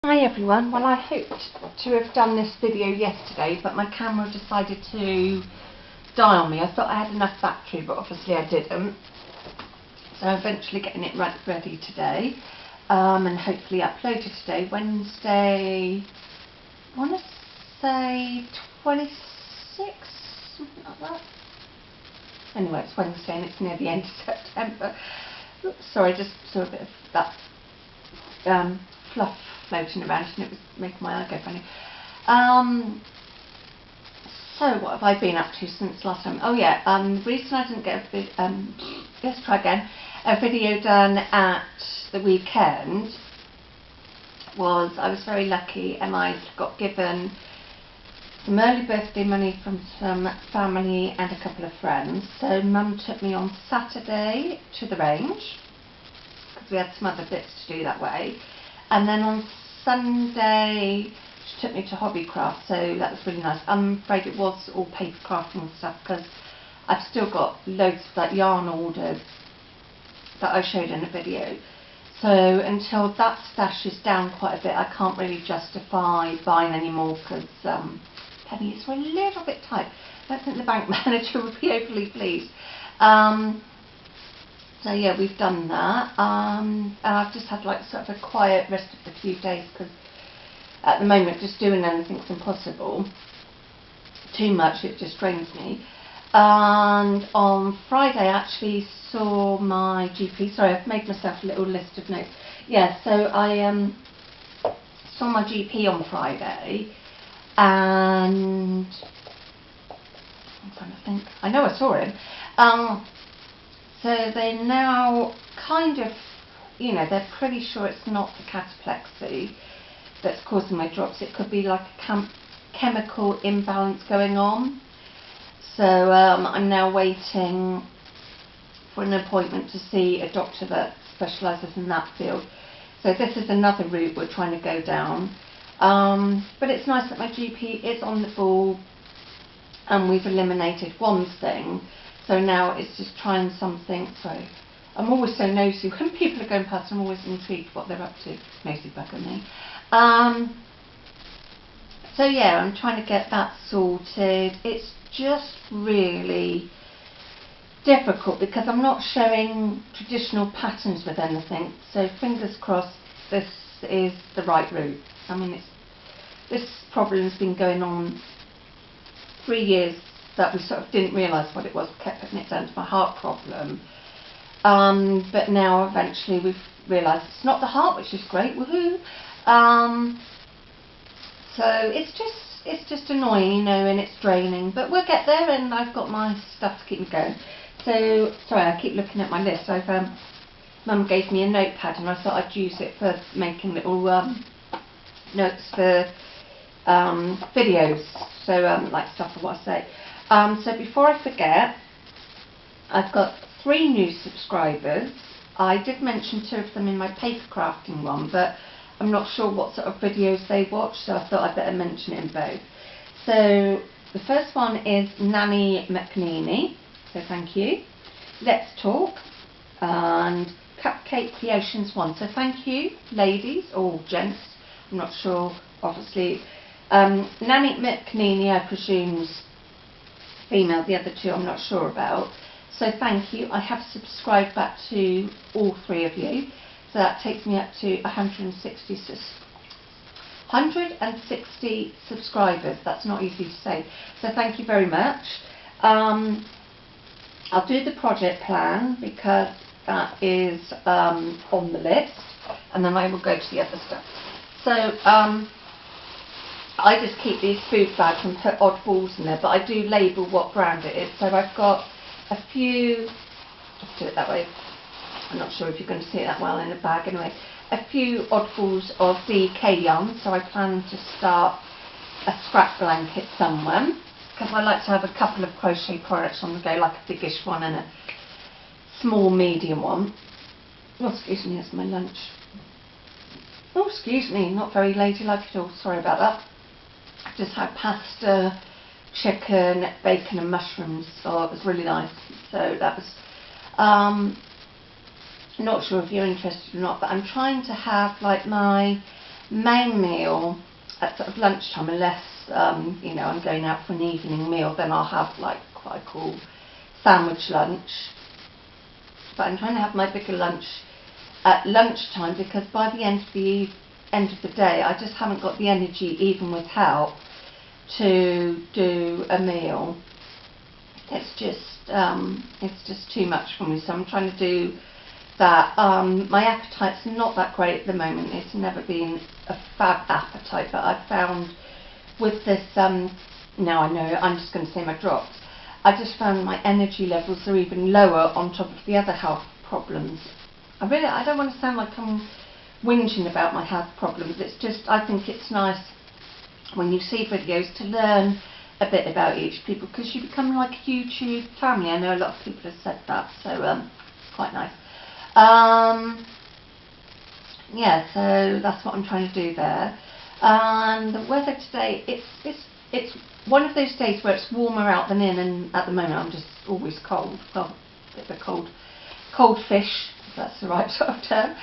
Hi everyone, well I hoped to have done this video yesterday but my camera decided to die on me. I thought I had enough battery but obviously I didn't. So I'm eventually getting it ready today and hopefully uploaded today, Wednesday, I want to say 26, something like that. Anyway, it's Wednesday and it's near the end of September. Oops, sorry, I just saw a bit of that fluff floating around and it was making my eye go funny. So what have I been up to since last time? Oh yeah, the reason I didn't get a video done at the weekend was I was very lucky and I got given some early birthday money from some family and a couple of friends. So Mum took me on Saturday to the range because we had some other bits to do that way, and then on Sunday she took me to Hobbycraft, so that was really nice. I'm afraid it was all paper crafting and stuff because I've still got loads of that yarn ordered that I showed in a video. So until that stash is down quite a bit I can't really justify buying any more because pennies were a little bit tight. I don't think the bank manager would be overly pleased. So yeah, we've done that, and I've just had like sort of a quiet rest of the few days because at the moment just doing anything's impossible. Too much, it just drains me. And on Friday I actually saw my GP. Sorry, I've made myself a little list of notes. Yeah, so I saw my GP on Friday, and I'm trying to think. I know I saw him. So they now kind of, you know, they're pretty sure it's not the cataplexy that's causing my drops. It could be like a chemical imbalance going on. So I'm now waiting for an appointment to see a doctor that specialises in that field. So this is another route we're trying to go down. But it's nice that my GP is on the ball and we've eliminated one thing. So now it's just trying something. Sorry, I'm always so nosy when people are going past. I'm always intrigued what they're up to. Nosy bugger me. So yeah, I'm trying to get that sorted. It's just really difficult because I'm not showing traditional patterns with anything. So fingers crossed this is the right route. I mean, this problem's been going on 3 years that we sort of didn't realise what it was. We kept putting it down to my heart problem. But now eventually we've realised it's not the heart, which is great, woohoo. So it's just annoying, you know, and it's draining, but we'll get there, and I've got my stuff to keep me going. So, sorry, I keep looking at my list. Mum gave me a notepad and I thought I'd use it for making little notes for videos, so like stuff for what I say. So before I forget, I've got 3 new subscribers. I did mention 2 of them in my paper crafting one, but I'm not sure what sort of videos they watch, so I thought I'd better mention it in both. So the first one is Nanny McNeely, so thank you. Let's Talk, and Cupcake Creations 1, so thank you ladies or gents, I'm not sure, obviously. Nanny McNeely I presume is female, the other 2 I'm not sure about. So thank you. I have subscribed back to all 3 of you. So that takes me up to 160 subscribers. That's not easy to say. So thank you very much. I'll do the project plan because that is on the list, and then I will go to the other stuff. So I just keep these food bags and put odd balls in there, but I do label what brand it is. So I've got a few, let's do it that way, I'm not sure if you're going to see it that well in the bag anyway, a few oddballs of DK yarn, so I plan to start a scrap blanket somewhere, because I like to have a couple of crochet products on the go, like a biggish one and a small medium one. Oh, excuse me, that's my lunch. Oh, excuse me, not very ladylike at all, sorry about that. I just had pasta, chicken, bacon and mushrooms, so it was really nice. So that was, not sure if you're interested or not, but I'm trying to have like my main meal at sort of lunchtime, unless you know, I'm going out for an evening meal, then I'll have like what I call sandwich lunch. But I'm trying to have my bigger lunch at lunchtime, because by the end of the day I just haven't got the energy, even with help, to do a meal. It's just too much for me, so I'm trying to do that. My appetite's not that great at the moment. It's never been a fab appetite, but I've found with this, now I know I'm just going to say my drops, I just found my energy levels are even lower on top of the other health problems. I don't want to sound like I'm whinging about my health problems. It's just, I think it's nice when you see videos to learn a bit about each people, because you become like a YouTube family. I know a lot of people have said that, so it's quite nice. Yeah, so that's what I'm trying to do there. And the weather today, it's one of those days where it's warmer out than in, and at the moment I'm just always cold. Well, a bit of a cold fish, if that's the right sort of term.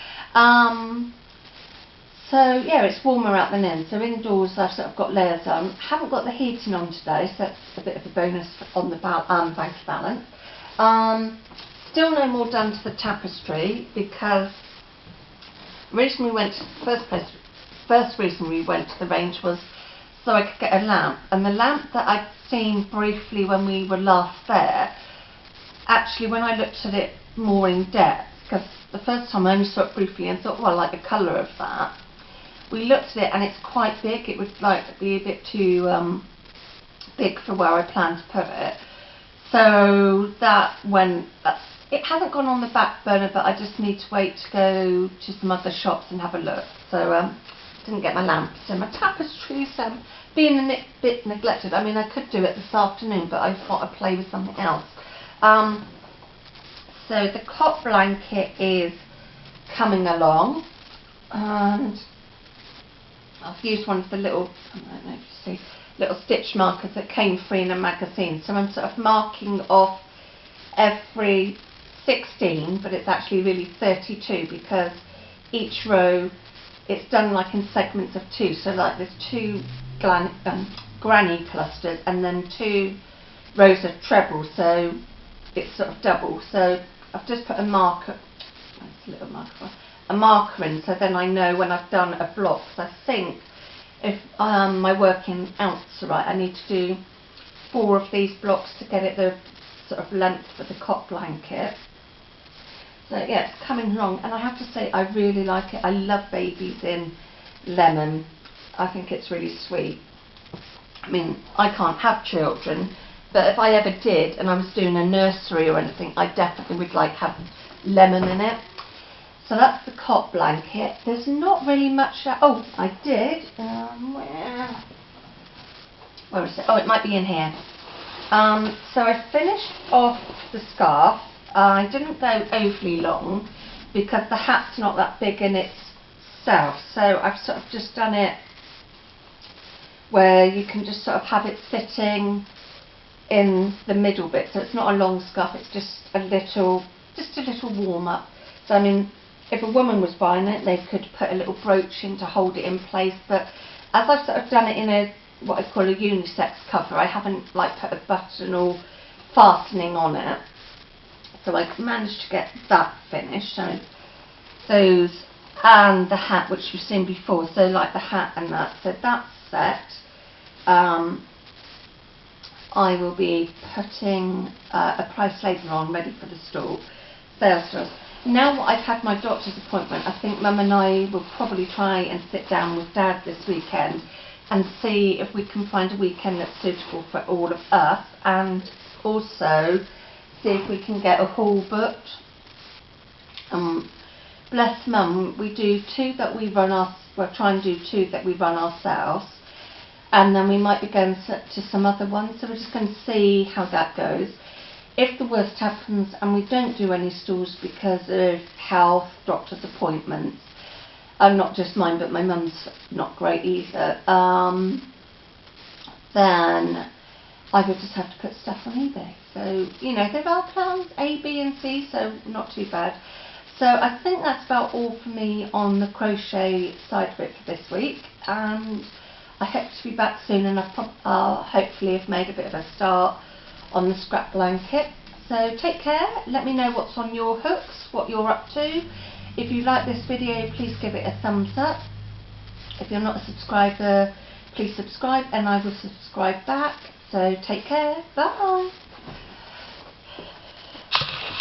So yeah, it's warmer out than in. So indoors I've sort of got layers on. Haven't got the heating on today, so that's a bit of a bonus on the bank balance. Still no more done to the tapestry, because reason we went first reason we went to the range was so I could get a lamp. And the lamp that I'd seen briefly when we were last there, actually when I looked at it more in depth, because the first time I only saw it briefly and thought, well, I like the colour of that. We looked at it and it's quite big. It would like be a bit too big for where I plan to put it. So it hasn't gone on the back burner, but I just need to wait to go to some other shops and have a look. So didn't get my lamps. So my tapestry's being a bit neglected. I mean, I could do it this afternoon, but I thought I'd play with something else. So the cot blanket is coming along, and I've used one of the little, I don't know if you see, little stitch markers that came free in a magazine. So I'm sort of marking off every 16, but it's actually really 32, because each row, it's done like in segments of 2. So like there's 2 granny clusters and then 2 rows of treble, so it's sort of double. So I've just put a marker, a marker in, so then I know when I've done a block. So I think if my working outs are right, I need to do 4 of these blocks to get it the sort of length for the cot blanket. So yeah, it's coming along, and I have to say I really like it. I love babies in lemon. I think it's really sweet. I mean, I can't have children, but if I ever did and I was doing a nursery or anything, I definitely would like have lemon in it. So that's the cot blanket. There's not really much. Oh, I did. Where is it? Oh, it might be in here. So I finished off the scarf. I didn't go overly long because the hat's not that big in itself. So I've sort of just done it where you can just sort of have it sitting in the middle bit. So it's not a long scarf. It's just a little warm up. So I mean, if a woman was buying it, they could put a little brooch in to hold it in place. But as I've sort of done it in a what I call a unisex cover, I haven't like put a button or fastening on it. So I managed to get that finished. So those and the hat, which you've seen before. So like the hat and that. So that's set. I will be putting a price label on, ready for the store. Sales stores. Now I've had my doctor's appointment, I think Mum and I will probably try and sit down with Dad this weekend and see if we can find a weekend that's suitable for all of us, and also see if we can get a haul booked. Bless Mum, we do 2 that we run we'll try and do 2 that we run ourselves, and then we might be going to some other ones, so we're just going to see how that goes. If the worst happens and we don't do any stores because of health, doctor's appointments, not just mine but my mum's not great either, then I would just have to put stuff on eBay. So, you know, there are plans A, B and C, so not too bad. So I think that's about all for me on the crochet side of it for this week, and I hope to be back soon, and I'll hopefully have made a bit of a start on the scrap blanket. So take care, let me know what's on your hooks, what you're up to. If you like this video, please give it a thumbs up. If you're not a subscriber, please subscribe and I will subscribe back. So take care, bye.